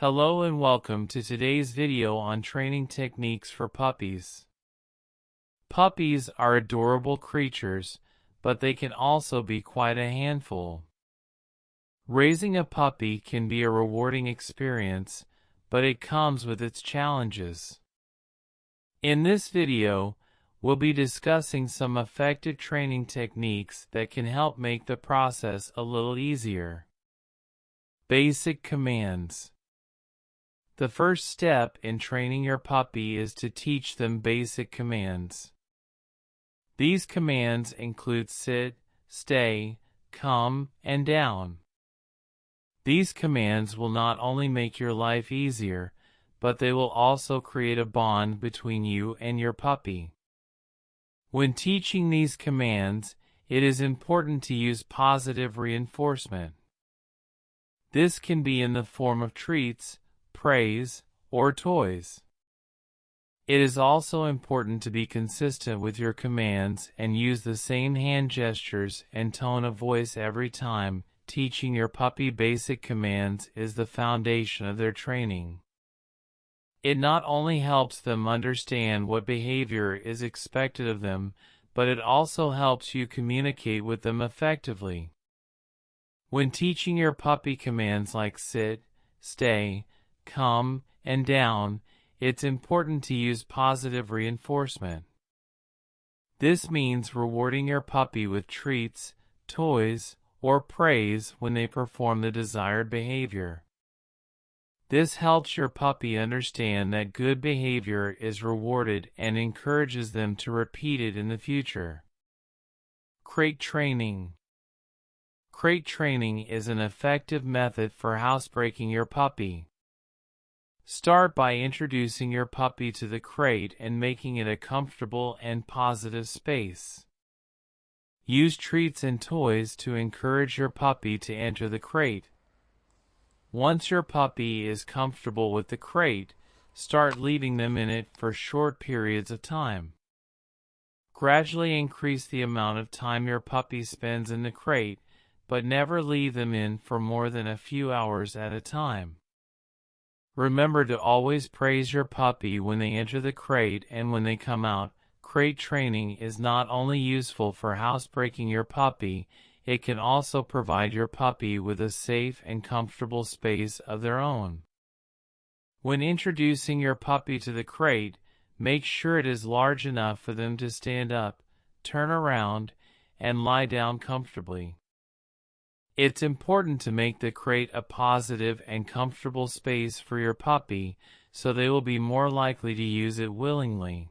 Hello and welcome to today's video on training techniques for puppies. Puppies are adorable creatures, but they can also be quite a handful. Raising a puppy can be a rewarding experience, but it comes with its challenges. In this video, we'll be discussing some effective training techniques that can help make the process a little easier. Basic commands. The first step in training your puppy is to teach them basic commands. These commands include sit, stay, come, and down. These commands will not only make your life easier, but they will also create a bond between you and your puppy. When teaching these commands, it is important to use positive reinforcement. This can be in the form of treats, praise, or toys. It is also important to be consistent with your commands and use the same hand gestures and tone of voice every time. Teaching your puppy basic commands is the foundation of their training. It not only helps them understand what behavior is expected of them, but it also helps you communicate with them effectively. When teaching your puppy commands like sit, stay, come, and down, it's important to use positive reinforcement. This means rewarding your puppy with treats, toys, or praise when they perform the desired behavior. This helps your puppy understand that good behavior is rewarded and encourages them to repeat it in the future. Crate training. Crate training is an effective method for housebreaking your puppy. Start by introducing your puppy to the crate and making it a comfortable and positive space. Use treats and toys to encourage your puppy to enter the crate. Once your puppy is comfortable with the crate, start leaving them in it for short periods of time. Gradually increase the amount of time your puppy spends in the crate, but never leave them in for more than a few hours at a time. Remember to always praise your puppy when they enter the crate and when they come out. Crate training is not only useful for housebreaking your puppy, it can also provide your puppy with a safe and comfortable space of their own. When introducing your puppy to the crate, make sure it is large enough for them to stand up, turn around, and lie down comfortably. It's important to make the crate a positive and comfortable space for your puppy, so they will be more likely to use it willingly.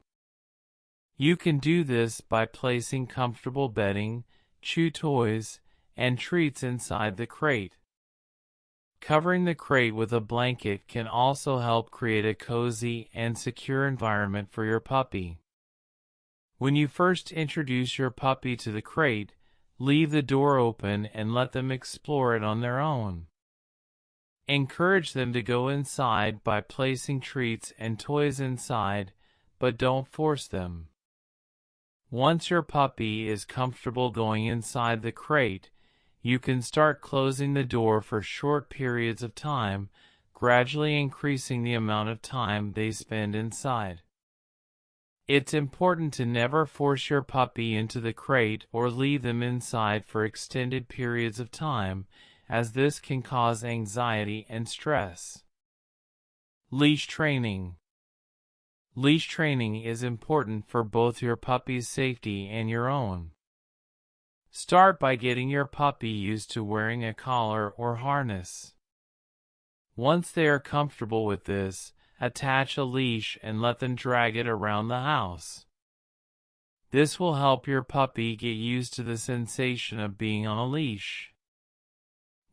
You can do this by placing comfortable bedding, chew toys, and treats inside the crate. Covering the crate with a blanket can also help create a cozy and secure environment for your puppy. When you first introduce your puppy to the crate, leave the door open and let them explore it on their own. Encourage them to go inside by placing treats and toys inside, but don't force them. Once your puppy is comfortable going inside the crate, you can start closing the door for short periods of time, gradually increasing the amount of time they spend inside. It's important to never force your puppy into the crate or leave them inside for extended periods of time, as this can cause anxiety and stress. Leash training. Leash training is important for both your puppy's safety and your own. Start by getting your puppy used to wearing a collar or harness. Once they are comfortable with this, attach a leash and let them drag it around the house. This will help your puppy get used to the sensation of being on a leash.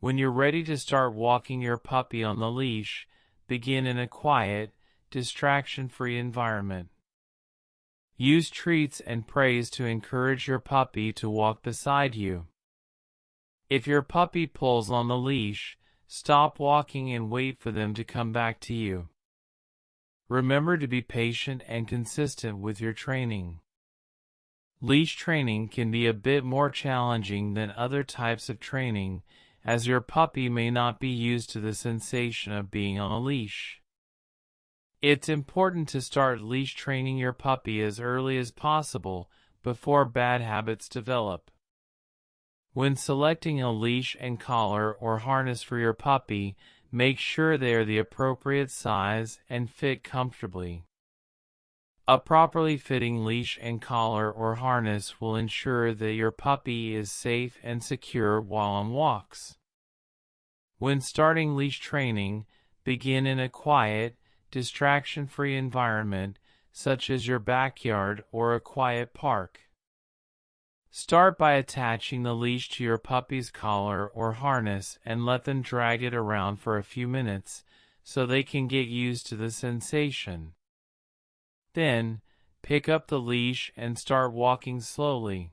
When you're ready to start walking your puppy on the leash, begin in a quiet, distraction-free environment. Use treats and praise to encourage your puppy to walk beside you. If your puppy pulls on the leash, stop walking and wait for them to come back to you. Remember to be patient and consistent with your training. Leash training can be a bit more challenging than other types of training, as your puppy may not be used to the sensation of being on a leash. It's important to start leash training your puppy as early as possible before bad habits develop. When selecting a leash and collar or harness for your puppy, make sure they are the appropriate size and fit comfortably. A properly fitting leash and collar or harness will ensure that your puppy is safe and secure while on walks. When starting leash training, begin in a quiet, distraction-free environment such as your backyard or a quiet park. Start by attaching the leash to your puppy's collar or harness and let them drag it around for a few minutes so they can get used to the sensation. Then, pick up the leash and start walking slowly.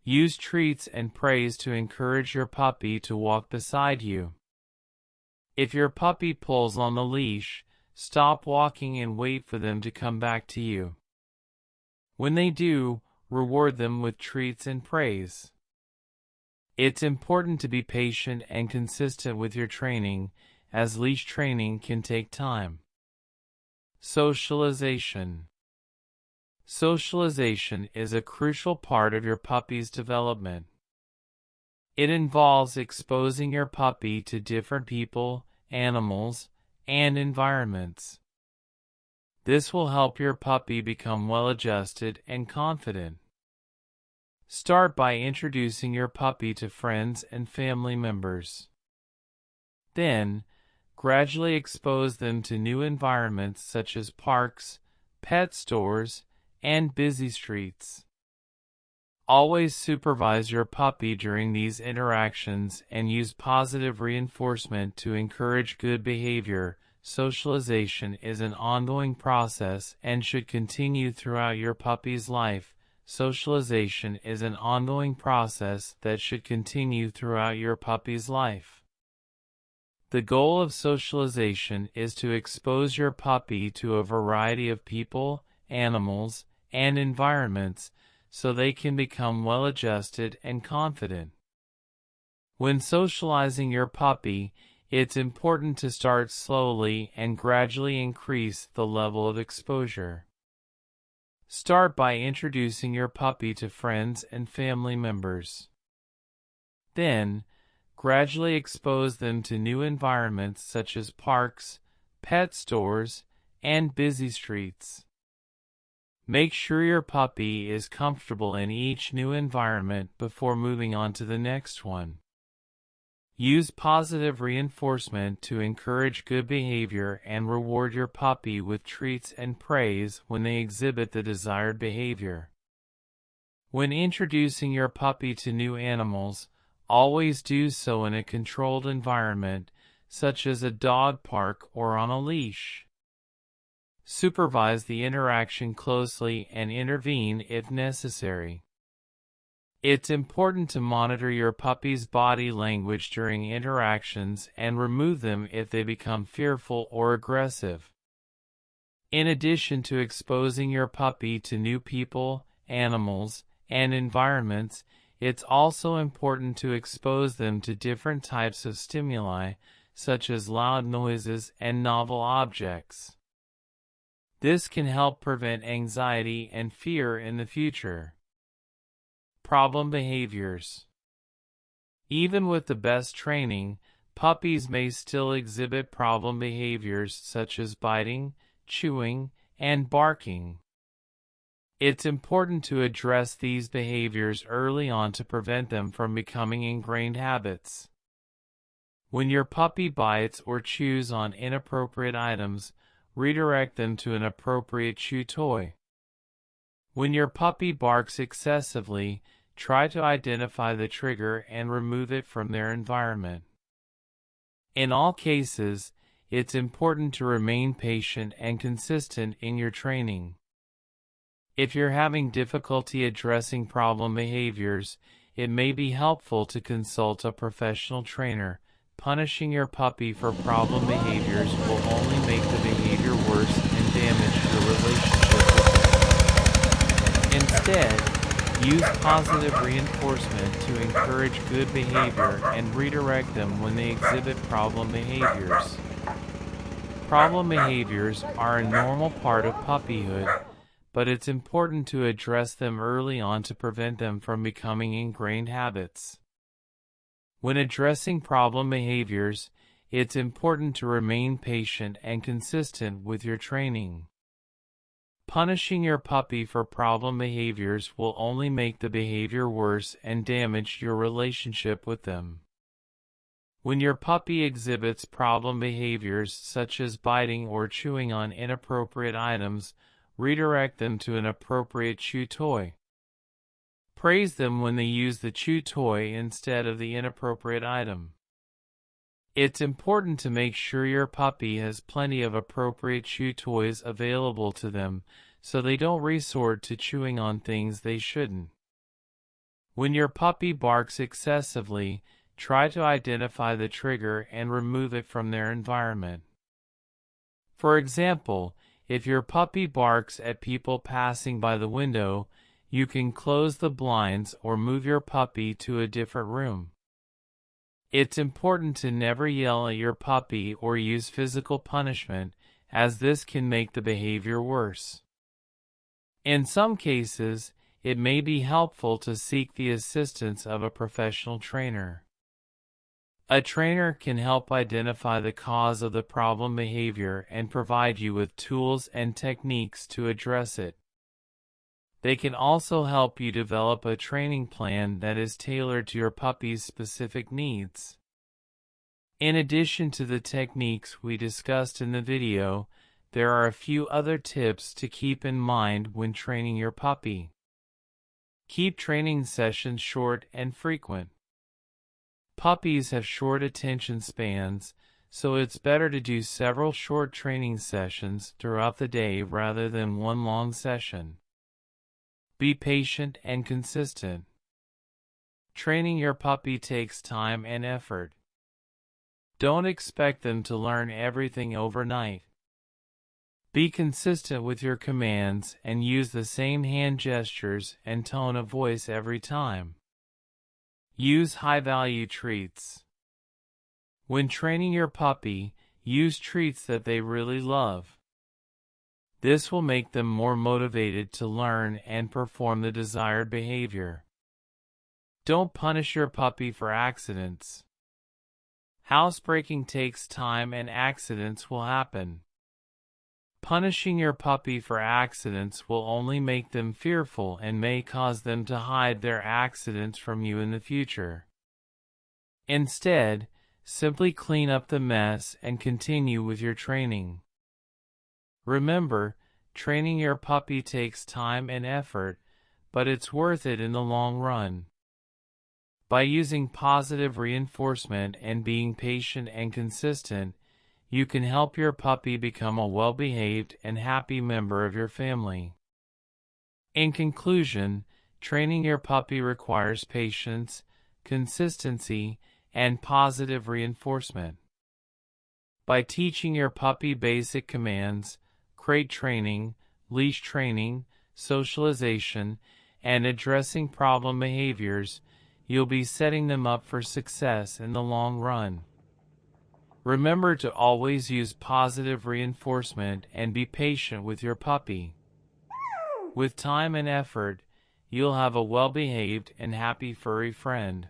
Use treats and praise to encourage your puppy to walk beside you. If your puppy pulls on the leash, stop walking and wait for them to come back to you. When they do, reward them with treats and praise. It's important to be patient and consistent with your training, as leash training can take time. Socialization. Socialization is a crucial part of your puppy's development. It involves exposing your puppy to different people, animals, and environments. This will help your puppy become well-adjusted and confident. Start by introducing your puppy to friends and family members. Then, gradually expose them to new environments such as parks, pet stores, and busy streets. Always supervise your puppy during these interactions and use positive reinforcement to encourage good behavior. Socialization is an ongoing process and should continue throughout your puppy's life. Socialization is an ongoing process that should continue throughout your puppy's life. The goal of socialization is to expose your puppy to a variety of people, animals, and environments so they can become well-adjusted and confident. When socializing your puppy, it's important to start slowly and gradually increase the level of exposure. Start by introducing your puppy to friends and family members. Then, gradually expose them to new environments such as parks, pet stores, and busy streets. Make sure your puppy is comfortable in each new environment before moving on to the next one. Use positive reinforcement to encourage good behavior and reward your puppy with treats and praise when they exhibit the desired behavior. When introducing your puppy to new animals, always do so in a controlled environment, such as a dog park or on a leash. Supervise the interaction closely and intervene if necessary. It's important to monitor your puppy's body language during interactions and remove them if they become fearful or aggressive. In addition to exposing your puppy to new people, animals, and environments, it's also important to expose them to different types of stimuli, such as loud noises and novel objects. This can help prevent anxiety and fear in the future. Problem behaviors. Even with the best training, puppies may still exhibit problem behaviors such as biting, chewing, and barking. It's important to address these behaviors early on to prevent them from becoming ingrained habits. When your puppy bites or chews on inappropriate items, redirect them to an appropriate chew toy. When your puppy barks excessively, try to identify the trigger and remove it from their environment. In all cases, it's important to remain patient and consistent in your training. If you're having difficulty addressing problem behaviors, it may be helpful to consult a professional trainer. Punishing your puppy for problem behaviors will only make the behavior worse and damage your relationship with them. Instead, Use positive reinforcement to encourage good behavior and redirect them when they exhibit problem behaviors. Problem behaviors are a normal part of puppyhood, but it's important to address them early on to prevent them from becoming ingrained habits. When addressing problem behaviors, it's important to remain patient and consistent with your training. Punishing your puppy for problem behaviors will only make the behavior worse and damage your relationship with them. When your puppy exhibits problem behaviors such as biting or chewing on inappropriate items, redirect them to an appropriate chew toy. Praise them when they use the chew toy instead of the inappropriate item. It's important to make sure your puppy has plenty of appropriate chew toys available to them so they don't resort to chewing on things they shouldn't. When your puppy barks excessively, try to identify the trigger and remove it from their environment. For example, if your puppy barks at people passing by the window, you can close the blinds or move your puppy to a different room. It's important to never yell at your puppy or use physical punishment, as this can make the behavior worse. In some cases, it may be helpful to seek the assistance of a professional trainer. A trainer can help identify the cause of the problem behavior and provide you with tools and techniques to address it. They can also help you develop a training plan that is tailored to your puppy's specific needs. In addition to the techniques we discussed in the video, there are a few other tips to keep in mind when training your puppy. Keep training sessions short and frequent. Puppies have short attention spans, so it's better to do several short training sessions throughout the day rather than one long session. Be patient and consistent. Training your puppy takes time and effort. Don't expect them to learn everything overnight. Be consistent with your commands and use the same hand gestures and tone of voice every time. Use high-value treats. When training your puppy, use treats that they really love. This will make them more motivated to learn and perform the desired behavior. Don't punish your puppy for accidents. Housebreaking takes time and accidents will happen. Punishing your puppy for accidents will only make them fearful and may cause them to hide their accidents from you in the future. Instead, simply clean up the mess and continue with your training. Remember, training your puppy takes time and effort, but it's worth it in the long run. By using positive reinforcement and being patient and consistent, you can help your puppy become a well-behaved and happy member of your family. In conclusion, training your puppy requires patience, consistency, and positive reinforcement. By teaching your puppy basic commands, crate training, leash training, socialization, and addressing problem behaviors, you'll be setting them up for success in the long run. Remember to always use positive reinforcement and be patient with your puppy. With time and effort, you'll have a well-behaved and happy furry friend.